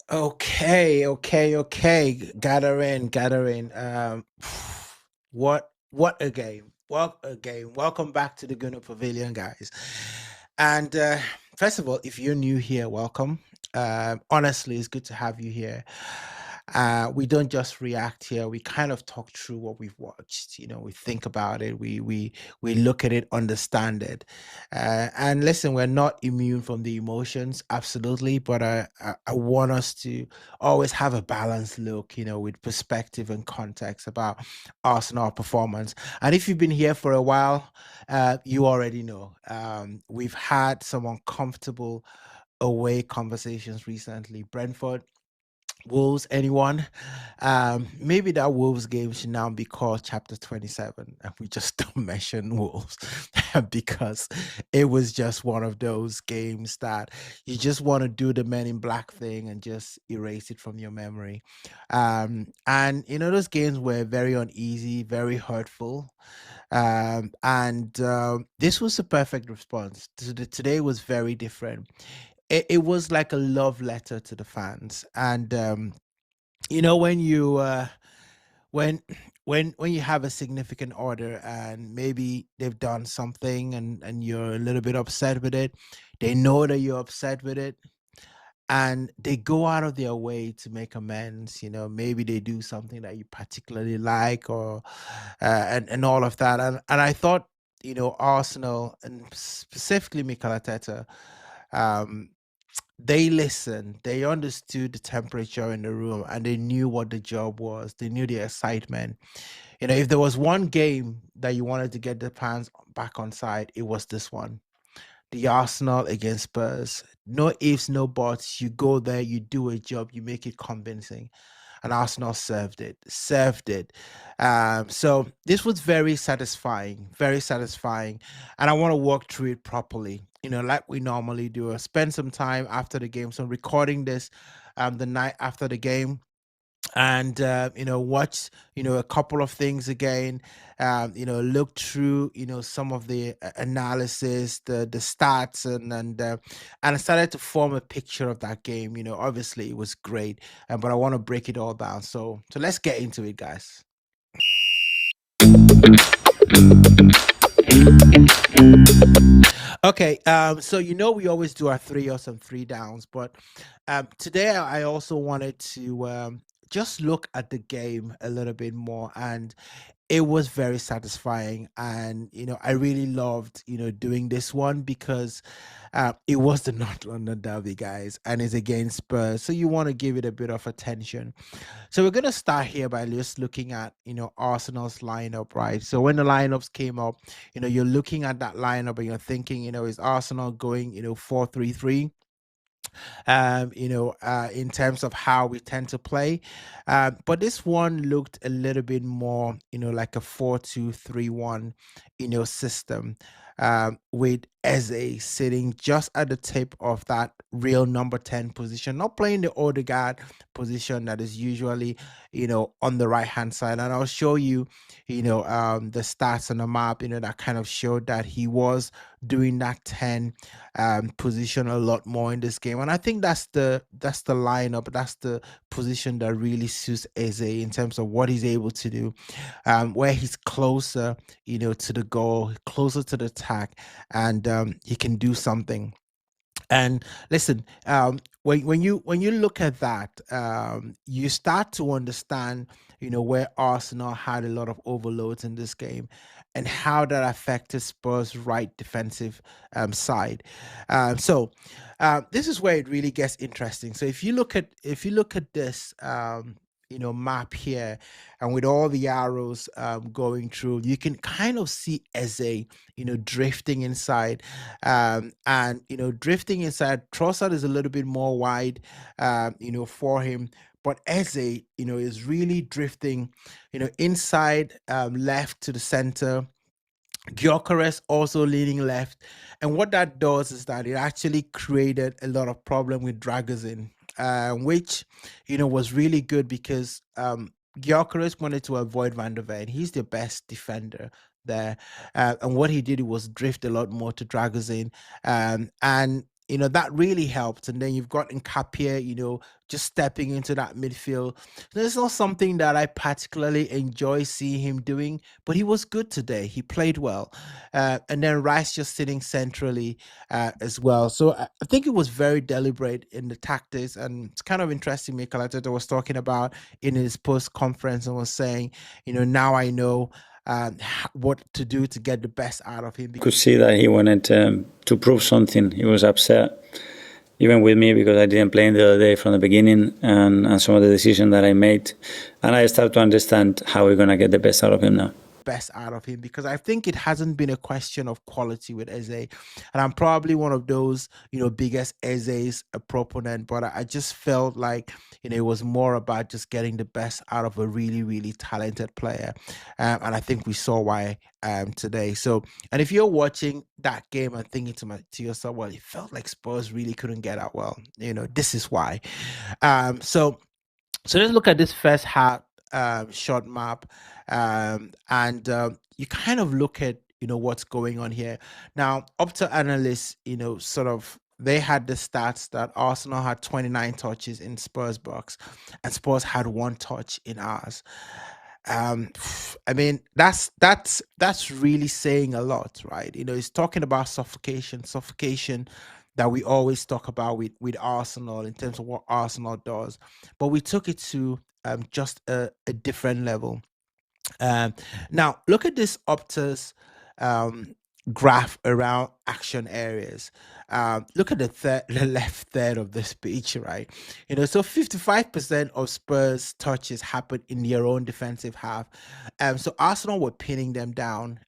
Okay. Gather in, gather in. What a game! What a game! Welcome back to the Gunner Pavilion, guys. And first of all, if you're new here, welcome. Honestly, it's good to have you here. We don't just react here. We kind of talk through what we've watched. We think about it. We look at it, understand it. And listen, we're not immune from the emotions, absolutely. But I want us to always have a balanced look, with perspective and context about Arsenal performance. And if you've been here for a while, you already know we've had some uncomfortable away conversations recently. Brentford, Wolves, anyone? Maybe that Wolves game should now be called Chapter 27, and we just don't mention Wolves because it was just one of those games that you just want to do the Men in Black thing and just erase it from your memory. And those games were very uneasy, very hurtful. And this was a perfect response. Today was very different. It was like a love letter to the fans. And when you when when you have a significant order and maybe they've done something and you're a little bit upset with it, they know that you're upset with it, and they go out of their way to make amends. Maybe they do something that you particularly like, or and all of that. And I thought, Arsenal, and specifically Mikel Arteta, um they listened, they understood the temperature in the room, and they knew what the job was. They knew the excitement. If there was one game that you wanted to get the fans back on side, it was this one. The Arsenal against Spurs. No ifs, no buts. You go there, you do a job, you make it convincing. And Arsenal served it. So this was very satisfying, very satisfying. And I want to walk through it properly, like we normally do. I spend some time after the game. So recording this the night after the game, and watch a couple of things again, look through some of the analysis, the stats, and I started to form a picture of that game. Obviously it was great, but I want to break it all down. So let's get into it, guys. Okay, so we always do our three ups and three downs, but today I also wanted to just look at the game a little bit more, and it was very satisfying. And I really loved doing this one because it was the North London derby, guys, and it's against Spurs, so you want to give it a bit of attention. So we're gonna start here by just looking at Arsenal's lineup, right? So when the lineups came up, you're looking at that lineup and you're thinking, is Arsenal going 4-3-3? In terms of how we tend to play. But this one looked a little bit more, like a 4-2-3-1, system, with Eze sitting just at the tip of that real number 10 position, not playing the Odegaard position that is usually, on the right hand side. And I'll show you, the stats on the map, that kind of showed that he was doing that 10 position a lot more in this game. And I think that's the lineup, that's the position that really suits Eze in terms of what he's able to do, where he's closer, to the goal, closer to the attack, and he can do something. And listen, when you look at that, you start to understand, where Arsenal had a lot of overloads in this game, and how that affected Spurs' right defensive side. So this is where it really gets interesting. So if you look at this, map here, and with all the arrows going through, you can kind of see Eze, drifting inside, and drifting inside. Trossard is a little bit more wide, for him, but Eze, is really drifting, inside, left to the center. Gyökeres also leaning left, and what that does is that it actually created a lot of problem with Dragusin, which was really good because Gyökeres wanted to avoid Van der Ven. He's the best defender there, and what he did was drift a lot more to Dragusin, and that really helped. And then you've got Nkapie, just stepping into that midfield. So it's not something that I particularly enjoy seeing him doing, but he was good today. He played well. And then Rice just sitting centrally as well. So I think it was very deliberate in the tactics. And it's kind of interesting, Mikel Arteta was talking about in his post conference and was saying, now I know what to do to get the best out of him. Could see that he wanted to prove something. He was upset, even with me, because I didn't play him the other day from the beginning, and some of the decisions that I made. And I start to understand how we're going to get the best out of him now. Best out of him, because I think it hasn't been a question of quality with Eze, and I'm probably one of those biggest Eze's proponent, but I just felt like it was more about just getting the best out of a really, really talented player, and I think we saw why today. So, and if you're watching that game and thinking to yourself, well, it felt like Spurs really couldn't get out well, this is why. So let's look at this first half short map, and you kind of look at what's going on here now. Opta analysts, sort of, they had the stats that Arsenal had 29 touches in Spurs box, and Spurs had 1 touch in ours. I mean, that's really saying a lot, right? It's talking about suffocation that we always talk about with Arsenal in terms of what Arsenal does, but we took it to just a different level. Now look at this Opta's graph around action areas. Look at the left third of this page, right? So 55% of Spurs touches happened in their own defensive half. So Arsenal were pinning them down,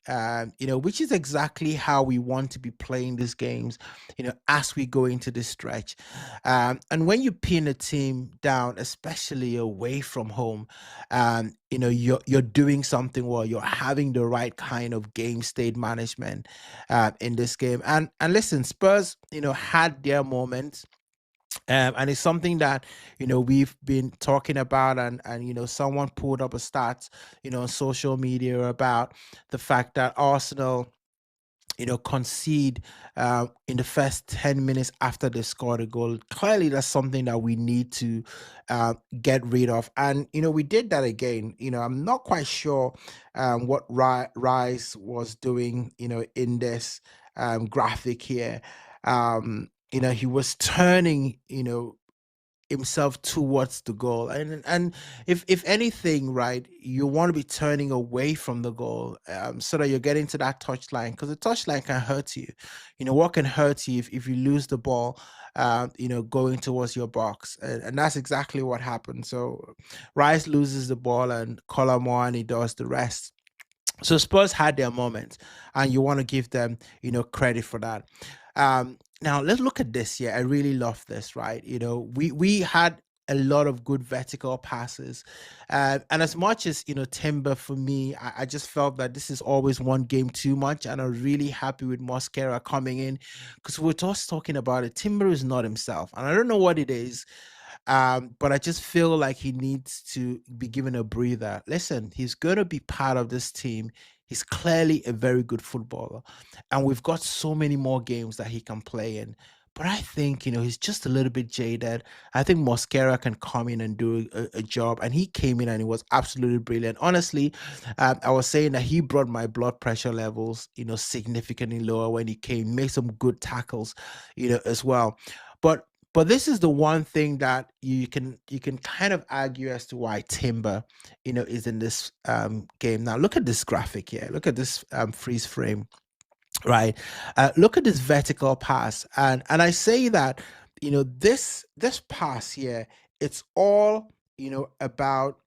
which is exactly how we want to be playing these games, as we go into this stretch. And when you pin a team down, especially away from home, you're doing something well. You're having the right kind of game state management in this game. And listen, Spurs, had their moments. And it's something that we've been talking about, and someone pulled up a stat on social media about the fact that Arsenal concede in the first 10 minutes after they scored a goal. Clearly, that's something that we need to get rid of. And, we did that again. I'm not quite sure what Rice was doing, in this graphic here. He was turning, himself towards the goal, and if anything, right, you want to be turning away from the goal, so that you're getting to that touchline, because the touchline can hurt you. What can hurt you if you lose the ball going towards your box, and that's exactly what happened. So Rice loses the ball and Colomwani does the rest. So Spurs had their moments, and you want to give them, credit for that. Now let's look at this here. I really love this, right? We had a lot of good vertical passes, and as much as Timber, for me, I just felt that this is always one game too much, and I'm really happy with Mosquera coming in, because we're just talking about it. Timber is not himself, and I don't know what it is. But I just feel like he needs to be given a breather. Listen, he's going to be part of this team. He's clearly a very good footballer, and we've got so many more games that he can play in. But I think, he's just a little bit jaded. I think Mosquera can come in and do a job, and he came in and he was absolutely brilliant. Honestly, I was saying that he brought my blood pressure levels, significantly lower when he came, made some good tackles, as well. But this is the one thing that you can kind of argue as to why Timber, is in this game. Now look at this graphic here. Look at this freeze frame, right? Look at this vertical pass, and I say that this pass here, it's all about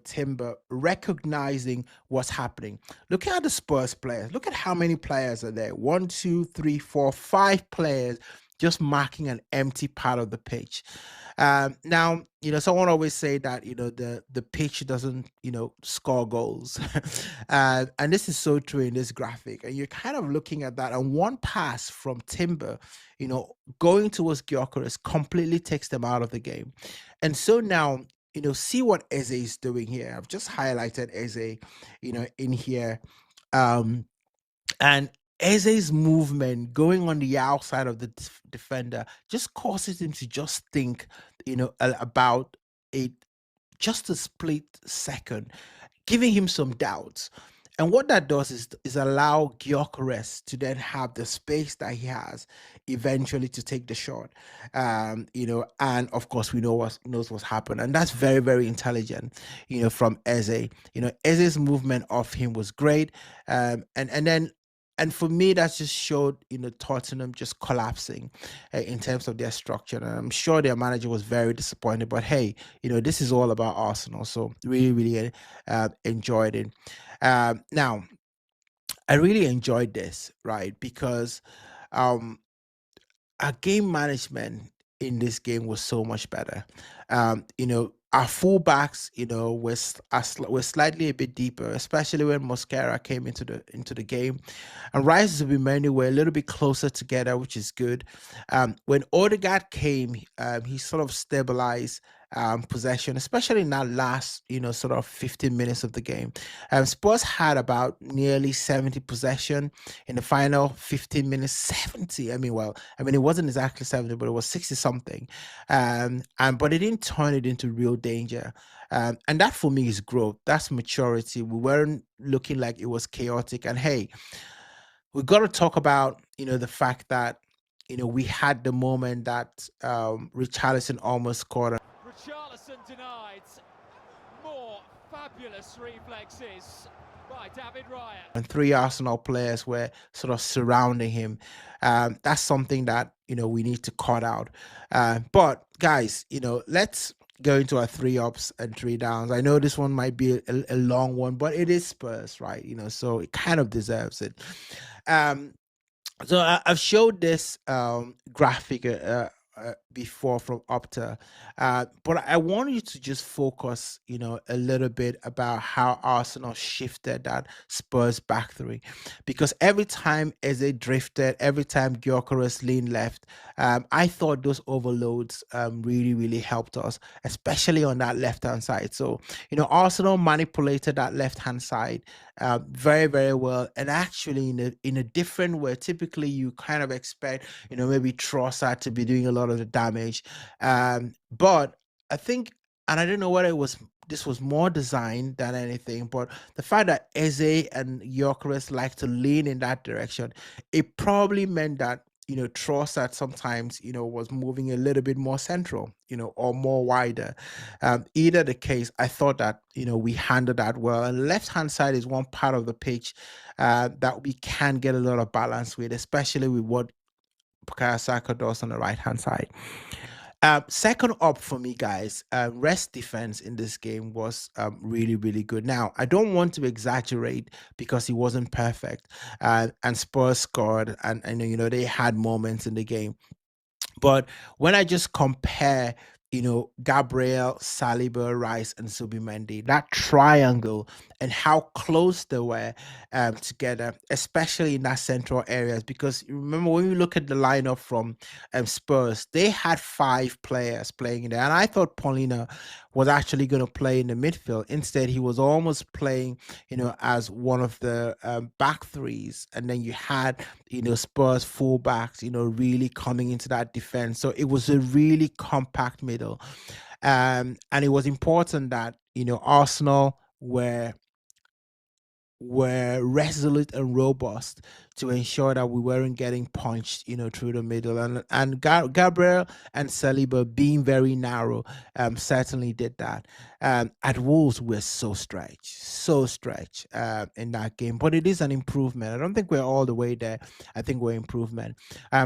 Timber recognizing what's happening. Look at the Spurs players. Look at how many players are there. 1, 2, 3, 4, 5 players just marking an empty part of the pitch. Now, someone always say that the pitch doesn't score goals, and this is so true in this graphic. And you're kind of looking at that, and one pass from Timber, going towards Gyökeres completely takes them out of the game. And so now, see what Eze is doing here. I've just highlighted Eze, in here, and Eze's movement going on the outside of the defender just causes him to just think, about it just a split second, giving him some doubts. And what that does is allow Gyökeres to then have the space that he has eventually to take the shot. And of course we know what knows what's happened. And that's very, very intelligent, from Eze. Eze's movement of him was great. And for me, that just showed, Tottenham just collapsing in terms of their structure. And I'm sure their manager was very disappointed. But hey, this is all about Arsenal. So really, really enjoyed it. Now, I really enjoyed this, right? Because um, our game management in this game was so much better. Our fullbacks, were slightly a bit deeper, especially when Mosquera came into the game, and Rice and Bimendi were a little bit closer together, which is good. When Odegaard came, he sort of stabilized possession, especially in that last, sort of 15 minutes of the game. Spurs had about nearly 70 possession in the final 15 minutes. 70. It wasn't exactly 70, but it was 60 something. But it didn't turn it into real danger. And that for me is growth. That's maturity. We weren't looking like it was chaotic. And hey, we got to talk about, the fact that, we had the moment that Richarlison almost scored. Richarlison denied. More fabulous reflexes by David Raya. And three Arsenal players were sort of surrounding him. That's something that, we need to cut out. But guys, let's go into our 3 ups and 3 downs. I know this one might be a long one, but it is Spurs, right? So it kind of deserves it. So I've showed this graphic before from Opta, but I want you to just focus, a little bit about how Arsenal shifted that Spurs back three, because every time as they drifted, every time Gyökeres leaned left, I thought those overloads really, really helped us, especially on that left hand side. So Arsenal manipulated that left hand side very, very well, and actually in a different way. Typically, you kind of expect, maybe Trossard to be doing a lot of the damage, but I think, and I don't know whether this was more design than anything, but the fact that Eze and Gyökeres like to lean in that direction, it probably meant that Trossard sometimes, was moving a little bit more central, or more wider. Either the case, I thought that, we handled that well. And left-hand side is one part of the pitch that we can get a lot of balance with, especially with what Bukayo Saka does on the right-hand side. Second up for me, guys, rest defense in this game was really, really good. Now, I don't want to exaggerate because he wasn't perfect, and Spurs scored, and they had moments in the game. But when I just compare, Gabriel, Saliba, Rice, and Subimendi, that triangle and how close they were together, especially in that central areas. Because remember, when you look at the lineup from Spurs, they had 5 players playing in there. And I thought Paulina was actually going to play in the midfield. Instead, he was almost playing, as one of the back threes. And then you had, Spurs fullbacks, really coming into that defense. So it was a really compact middle. And it was important that, Arsenal were resolute and robust to ensure that we weren't getting punched, through the middle. And Gabriel and Saliba being very narrow, certainly did that. At Wolves, we're so stretched in that game, but it is an improvement. I don't think we're all the way there. I think we're improvement.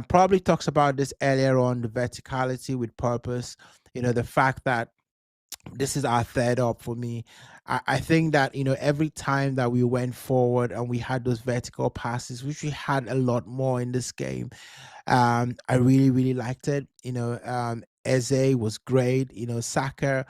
Probably talks about this earlier on, the verticality with purpose. The fact that this is our 3rd up for me. I think that every time that we went forward and we had those vertical passes, which we had a lot more in this game, I really, really liked it. Eze was great. Saka,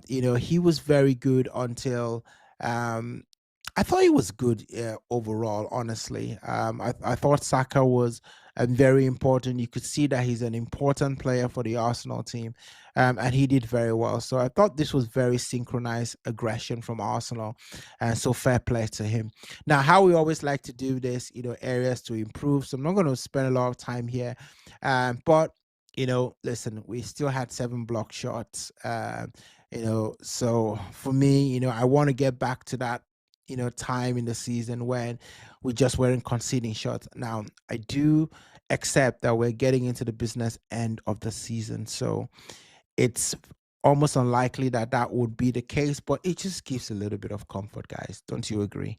he was very good until I thought he was good overall. Honestly, I thought Saka was and very important. You could see that he's an important player for the Arsenal team, and he did very well. So I thought this was very synchronized aggression from Arsenal, and so fair play to him. Now, how we always like to do this, areas to improve. So I'm not going to spend a lot of time here, but listen, we still had 7 block shots. So for me, I want to get back to that, time in the season when we just weren't conceding shots. Now, I do accept that we're getting into the business end of the season. So it's almost unlikely that that would be the case, but it just gives a little bit of comfort, guys. Don't you agree?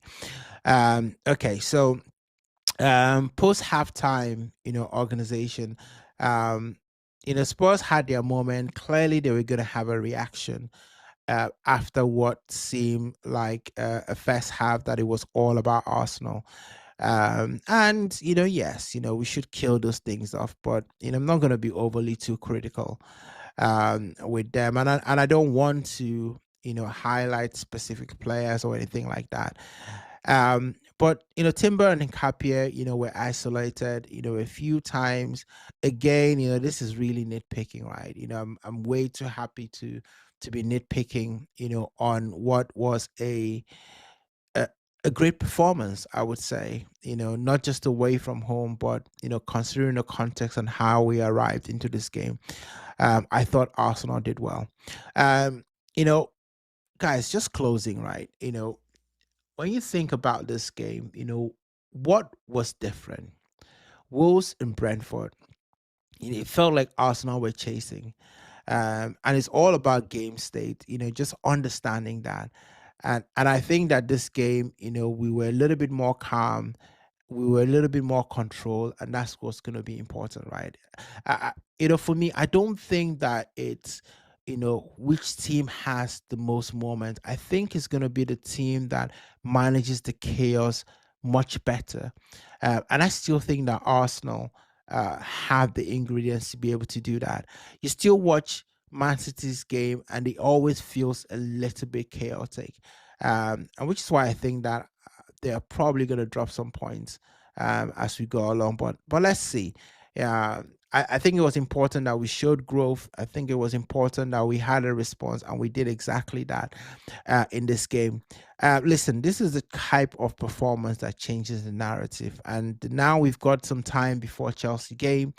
Okay, so post halftime, organization, Spurs had their moment. Clearly, they were going to have a reaction after what seemed like a first half that it was all about Arsenal. And yes, we should kill those things off, but I'm not going to be overly too critical with them, and I don't want to highlight specific players or anything like that. But Timber and Nkapia, were isolated, a few times. Again, this is really nitpicking, right? I'm way too happy to be nitpicking, on what was a a great performance, I would say, not just away from home, but, considering the context and how we arrived into this game. I thought Arsenal did well. You know, guys, just closing, right? When you think about this game, what was different? Wolves and Brentford, it felt like Arsenal were chasing. And it's all about game state, just understanding that. And I think that this game, we were a little bit more calm, we were a little bit more controlled, and that's what's going to be important, right? For me, I don't think that it's which team has the most moments. I think it's going to be the team that manages the chaos much better, and I still think that Arsenal have the ingredients to be able to do that. You still watch Man City's game, and it always feels a little bit chaotic, and which is why I think that they are probably going to drop some points as we go along. But let's see. Yeah, I think it was important that we showed growth. I think it was important that we had a response, and we did exactly that in this game. Listen, this is the type of performance that changes the narrative, and now we've got some time before Chelsea game,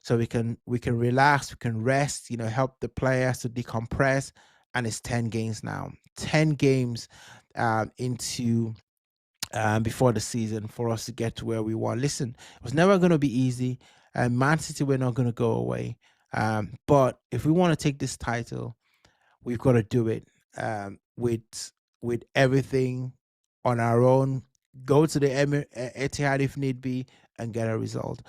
so we can relax, we can rest, help the players to decompress. And it's 10 games now, 10 games into before the season for us to get to where we want. Listen, it was never going to be easy. Man City were not going to go away. But if we want to take this title, we've got to do it with everything on our own. Go to the Etihad if need be and get a result.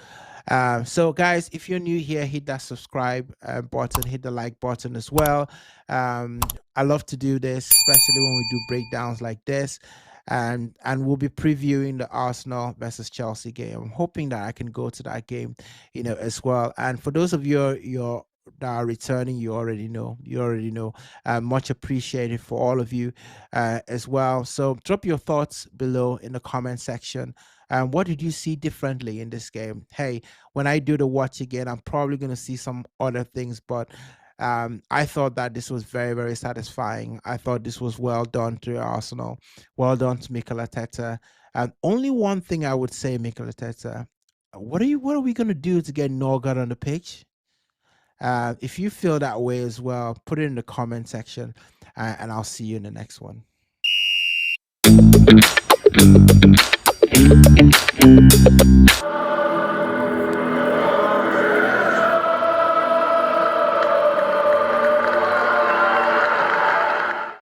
So guys, if you're new here, hit that subscribe button, hit the like button as well. I love to do this, especially when we do breakdowns like this. And we'll be previewing the Arsenal versus Chelsea game. I'm hoping that I can go to that game, as well. And for those of you that are returning, you already know. Much appreciated for all of you as well. So drop your thoughts below in the comment section. What did you see differently in this game? Hey, when I do the watch again, I'm probably going to see some other things, but I thought that this was very, very satisfying. I thought this was well done to Arsenal. Well done to Mikel Arteta. Only one thing I would say, Mikel Arteta, what are we going to do to get Norgard on the pitch? If you feel that way as well, put it in the comment section, and I'll see you in the next one.